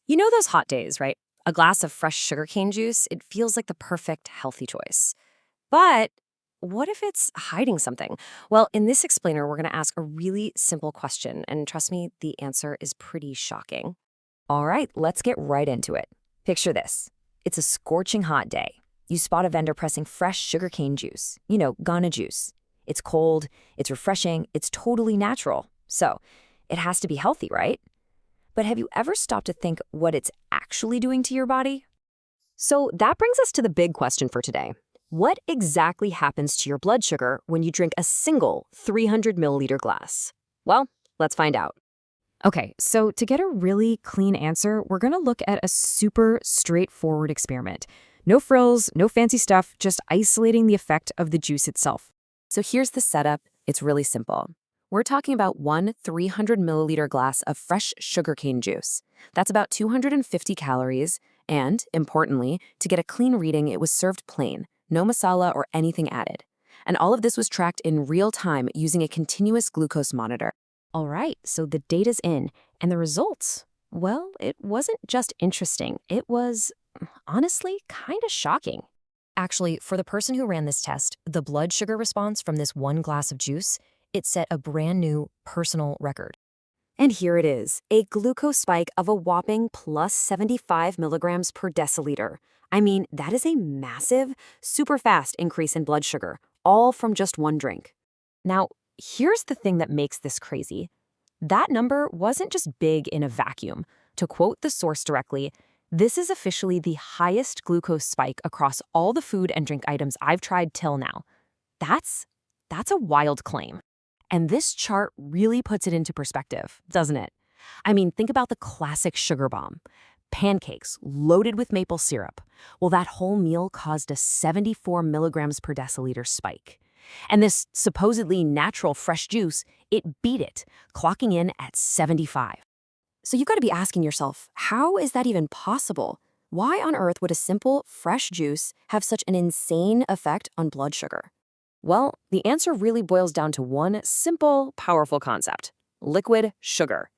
You know those hot days, right? A glass of fresh sugarcane juice, it feels like the perfect healthy choice. But what if it's hiding something? Well, in this explainer, we're going to ask a really simple question. And trust me, the answer is pretty shocking. All right, let's get right into it. Picture this. It's a scorching hot day. You spot a vendor pressing fresh sugarcane juice, Ghana juice. It's cold, it's refreshing, it's totally natural. So, it has to be healthy, right? But have you ever stopped to think what it's actually doing to your body? So that brings us to the big question for today. What exactly happens to your blood sugar when you drink a single 300 milliliter glass? Well, let's find out. Okay, so to get a really clean answer, we're going to look at a super straightforward experiment. No frills, no fancy stuff, just isolating the effect of the juice itself. So here's the setup. It's really simple. We're talking about one 300 milliliter glass of fresh sugarcane juice. That's about 250 calories, and, importantly, to get a clean reading, it was served plain, no masala or anything added. And all of this was tracked in real time using a continuous glucose monitor. All right, so the data's in, and the results? Well, it wasn't just interesting. It was, honestly, kind of shocking. Actually, for the person who ran this test, the blood sugar response from this one glass of juice, it set a brand new personal record. And here it is, a glucose spike of a whopping plus 75 milligrams per deciliter. I mean, that is a massive, super fast increase in blood sugar, all from just one drink. Now, here's the thing that makes this crazy. That number wasn't just big in a vacuum. To quote the source directly, this is officially the highest glucose spike across all the food and drink items I've tried till now. That's a wild claim. And this chart really puts it into perspective, doesn't it? I mean, think about the classic sugar bomb. Pancakes loaded with maple syrup. Well, that whole meal caused a 74 milligrams per deciliter spike. And this supposedly natural fresh juice, it beat it, clocking in at 75. So you've got to be asking yourself, how is that even possible? Why on earth would a simple, fresh juice have such an insane effect on blood sugar? Well, the answer really boils down to one simple, powerful concept: liquid sugar.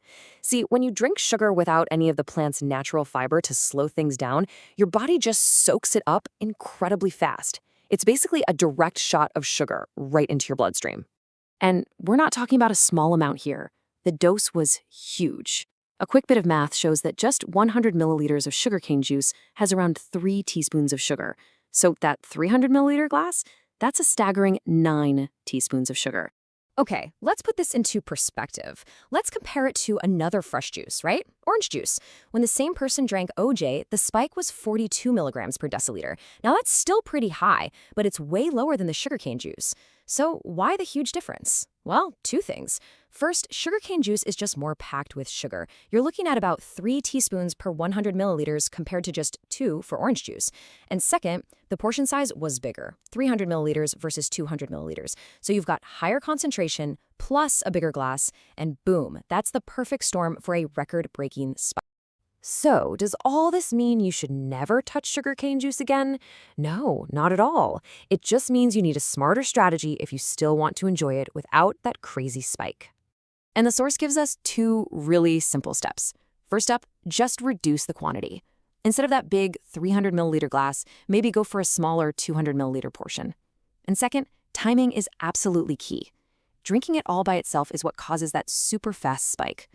See, when you drink sugar without any of the plant's natural fiber to slow things down, your body just soaks it up incredibly fast. It's basically a direct shot of sugar right into your bloodstream. And we're not talking about a small amount here. The dose was huge. A quick bit of math shows that just 100 milliliters of sugarcane juice has around 3 teaspoons of sugar. So that 300 milliliter glass? That's a staggering 9 teaspoons of sugar. Okay, let's put this into perspective. Let's compare it to another fresh juice, right? Orange juice. When the same person drank OJ, the spike was 42 milligrams per deciliter. Now that's still pretty high, but it's way lower than the sugarcane juice. So why the huge difference? Well, two things. First, sugarcane juice is just more packed with sugar. You're looking at about 3 teaspoons per 100 milliliters compared to just 2 for orange juice. And second, the portion size was bigger, 300 milliliters versus 200 milliliters. So you've got higher concentration plus a bigger glass, and boom, that's the perfect storm for a record-breaking spike. So, does all this mean you should never touch sugarcane juice again? No, not at all. It just means you need a smarter strategy if you still want to enjoy it without that crazy spike. And the source gives us 2 really simple steps. First up, just reduce the quantity. Instead of that big 300 milliliter glass, maybe go for a smaller 200 milliliter portion. And second, timing is absolutely key. Drinking it all by itself is what causes that super fast spike.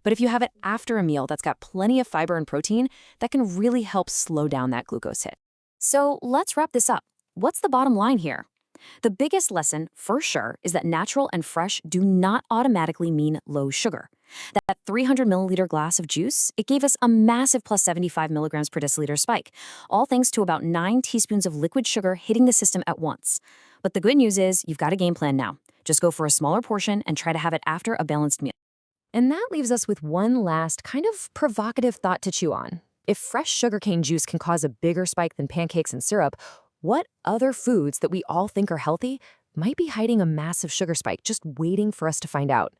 But if you have it after a meal that's got plenty of fiber and protein, that can really help slow down that glucose hit. So let's wrap this up. What's the bottom line here? The biggest lesson, for sure, is that natural and fresh do not automatically mean low sugar. That 300 milliliter glass of juice, it gave us a massive plus 75 milligrams per deciliter spike, all thanks to about 9 teaspoons of liquid sugar hitting the system at once. But the good news is you've got a game plan now. Just go for a smaller portion and try to have it after a balanced meal. And that leaves us with one last kind of provocative thought to chew on. If fresh sugarcane juice can cause a bigger spike than pancakes and syrup, what other foods that we all think are healthy might be hiding a massive sugar spike just waiting for us to find out?